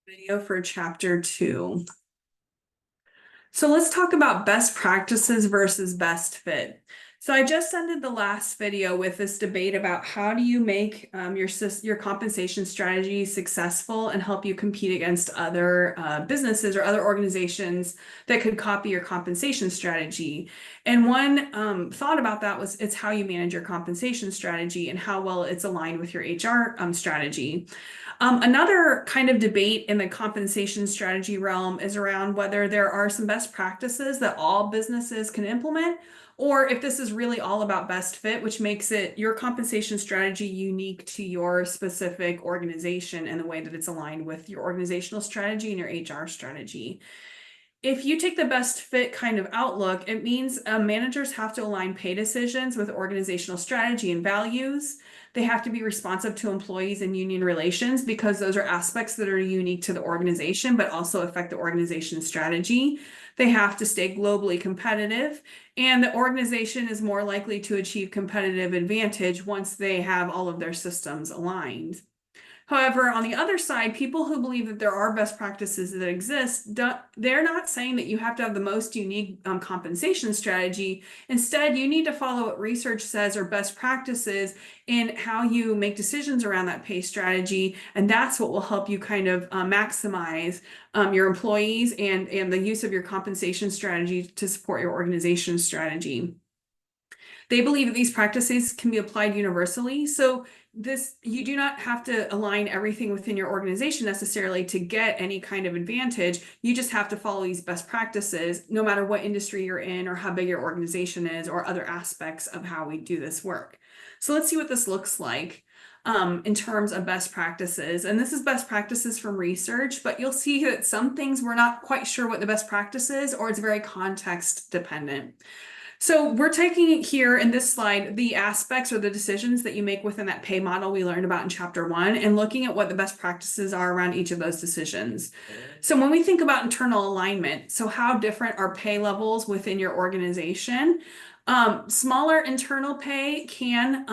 Video for chapter 2. So let's talk about best practices versus best fit. So I just ended the last video with this debate about how do you make your compensation strategy successful and help you compete against other businesses or other organizations that could copy your compensation strategy. And one thought about that was it's how you manage your compensation strategy and how well it's aligned with your HR strategy. Another kind of debate in the compensation strategy realm is around whether there are some best practices that all businesses can implement, or if this is really all about best fit, which makes it your compensation strategy unique to your specific organization and the way that it's aligned with your organizational strategy and your HR strategy. If you take the best fit kind of outlook, it means managers have to align pay decisions with organizational strategy and values. They have to be responsive to employees and union relations because those are aspects that are unique to the organization, but also affect the organization's strategy. They have to stay globally competitive, and the organization is more likely to achieve competitive advantage once they have all of their systems aligned. However, on the other side, people who believe that there are best practices that exist, they're not saying that you have to have the most unique compensation strategy. Instead, you need to follow what research says are best practices in how you make decisions around that pay strategy. And that's what will help you kind of maximize your employees and the use of your compensation strategy to support your organization strategy. They believe that these practices can be applied universally. So you do not have to align everything within your organization necessarily to get any kind of advantage. You just have to follow these best practices, no matter what industry you're in or how big your organization is or other aspects of how we do this work. So let's see what this looks like in terms of best practices. And this is best practices from research, but you'll see that some things we're not quite sure what the best practice is, or it's very context dependent. So we're taking here in this slide the aspects or the decisions that you make within that pay model we learned about in chapter 1 and looking at what the best practices are around each of those decisions. So when we think about internal alignment, so how different are pay levels within your organization? Smaller internal pay can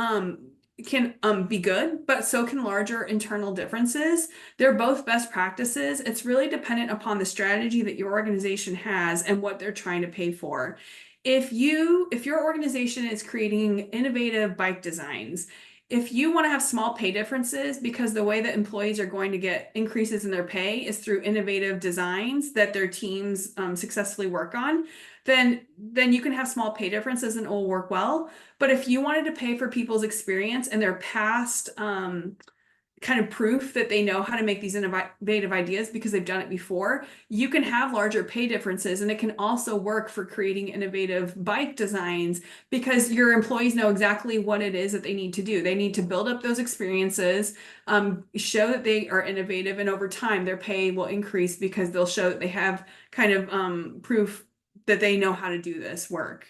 be good, but so can larger internal differences. They're both best practices. It's really dependent upon the strategy that your organization has and what they're trying to pay for. If your organization is creating innovative bike designs, if you want to have small pay differences because the way that employees are going to get increases in their pay is through innovative designs that their teams successfully work on, then you can have small pay differences and it will work well. But if you wanted to pay for people's experience and their past kind of proof that they know how to make these innovative ideas because they've done it before, you can have larger pay differences, and it can also work for creating innovative bike designs because your employees know exactly what it is that they need to do. They need to build up those experiences, show that they are innovative, and over time their pay will increase because they'll show that they have kind of proof that they know how to do this work.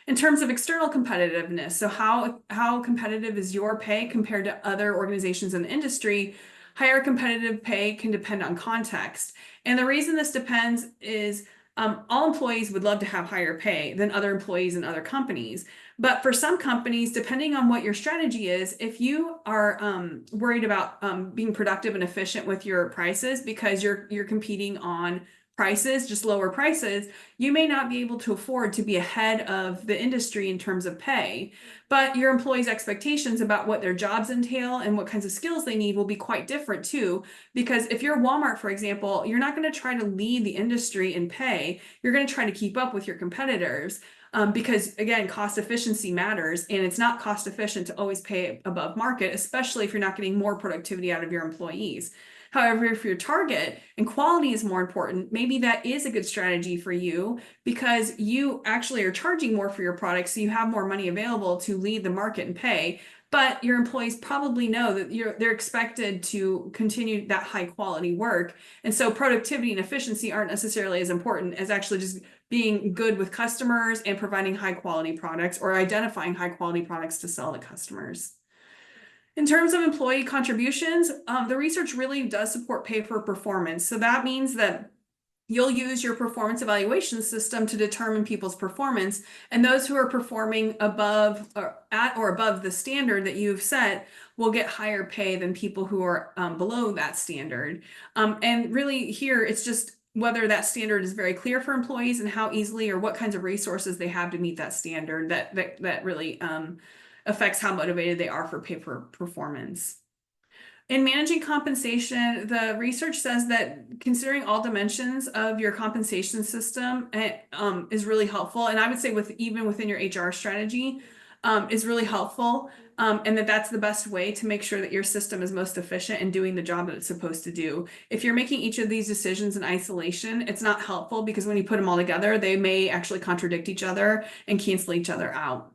In terms of external competitiveness, so how competitive is your pay compared to other organizations in the industry? Higher competitive pay can depend on context. And the reason this depends is all employees would love to have higher pay than other employees in other companies. But for some companies, depending on what your strategy is, if you are worried about being productive and efficient with your prices because you're competing on prices, just lower prices, you may not be able to afford to be ahead of the industry in terms of pay. But your employees' expectations about what their jobs entail and what kinds of skills they need will be quite different too. Because if you're Walmart, for example, you're not going to try to lead the industry in pay. You're going to try to keep up with your competitors. Because again, cost efficiency matters, and it's not cost efficient to always pay above market, especially if you're not getting more productivity out of your employees. However, if your target and quality is more important, maybe that is a good strategy for you because you actually are charging more for your product, so you have more money available to lead the market and pay. But your employees probably know that they're expected to continue that high quality work. And so productivity and efficiency aren't necessarily as important as actually just being good with customers and providing high quality products or identifying high quality products to sell to customers. In terms of employee contributions, the research really does support pay for performance. So that means that you'll use your performance evaluation system to determine people's performance, and those who are performing above or at or above the standard that you've set will get higher pay than people who are below that standard. And really here, it's just whether that standard is very clear for employees and how easily or what kinds of resources they have to meet that standard that really affects how motivated they are for pay for performance. In managing compensation, the research says that considering all dimensions of your compensation system is really helpful. And I would say even within your HR strategy is really helpful. And that's the best way to make sure that your system is most efficient in doing the job that it's supposed to do. If you're making each of these decisions in isolation, it's not helpful because when you put them all together, they may actually contradict each other and cancel each other out.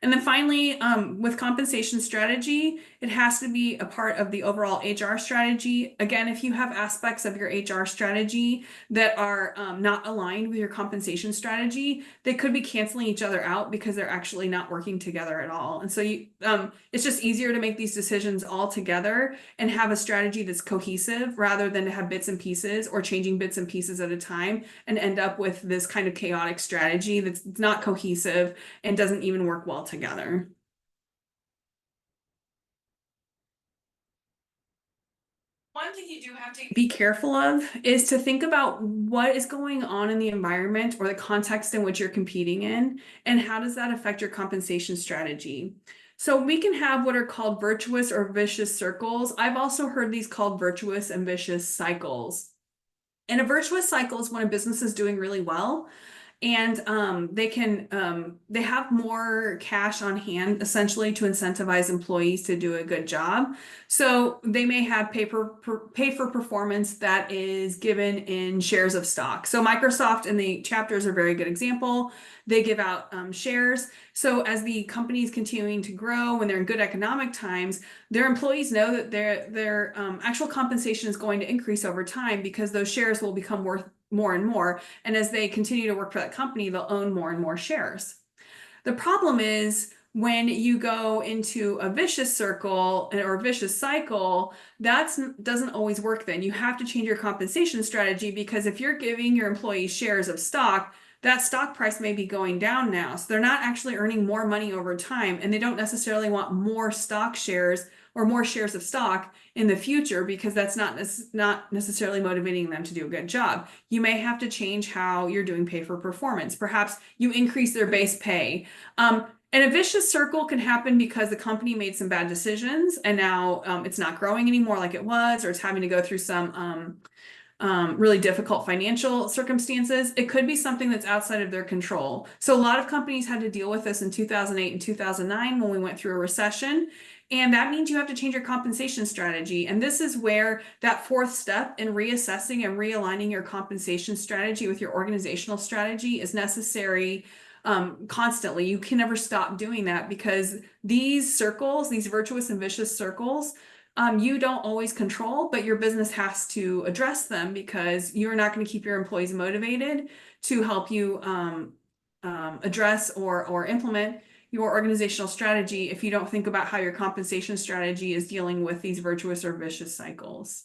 And then finally, with compensation strategy, it has to be a part of the overall HR strategy. Again, if you have aspects of your HR strategy that are not aligned with your compensation strategy, they could be canceling each other out because they're actually not working together at all. And so it's just easier to make these decisions all together and have a strategy that's cohesive rather than to have bits and pieces or changing bits and pieces at a time and end up with this kind of chaotic strategy that's not cohesive and doesn't even work well together. One thing you do have to be careful of is to think about what is going on in the environment or the context in which you're competing in, and how does that affect your compensation strategy. So we can have what are called virtuous or vicious circles. I've also heard these called virtuous and vicious cycles. And a virtuous cycle is when a business is doing really well and they have more cash on hand essentially to incentivize employees to do a good job. So they may have pay for performance that is given in shares of stock. So Microsoft in the chapter is a very good example. They give out shares. So as the company is continuing to grow, when they're in good economic times, their employees know that their actual compensation is going to increase over time because those shares will become worth more and more. And as they continue to work for that company, they'll own more and more shares. The problem is when you go into a vicious circle or a vicious cycle, that doesn't always work then. You have to change your compensation strategy because if you're giving your employees shares of stock, that stock price may be going down now. So they're not actually earning more money over time, and they don't necessarily want more stock shares or more shares of stock in the future because that's not necessarily motivating them to do a good job. You may have to change how you're doing pay for performance. Perhaps you increase their base pay. And a vicious circle can happen because the company made some bad decisions and now it's not growing anymore like it was, or it's having to go through some really difficult financial circumstances. It could be something that's outside of their control. So a lot of companies had to deal with this in 2008 and 2009 when we went through a recession. And that means you have to change your compensation strategy. And this is where that fourth step in reassessing and realigning your compensation strategy with your organizational strategy is necessary constantly. You can never stop doing that because these circles, these virtuous and vicious circles, you don't always control, but your business has to address them because you're not going to keep your employees motivated to help you address or implement your organizational strategy if you don't think about how your compensation strategy is dealing with these virtuous or vicious cycles.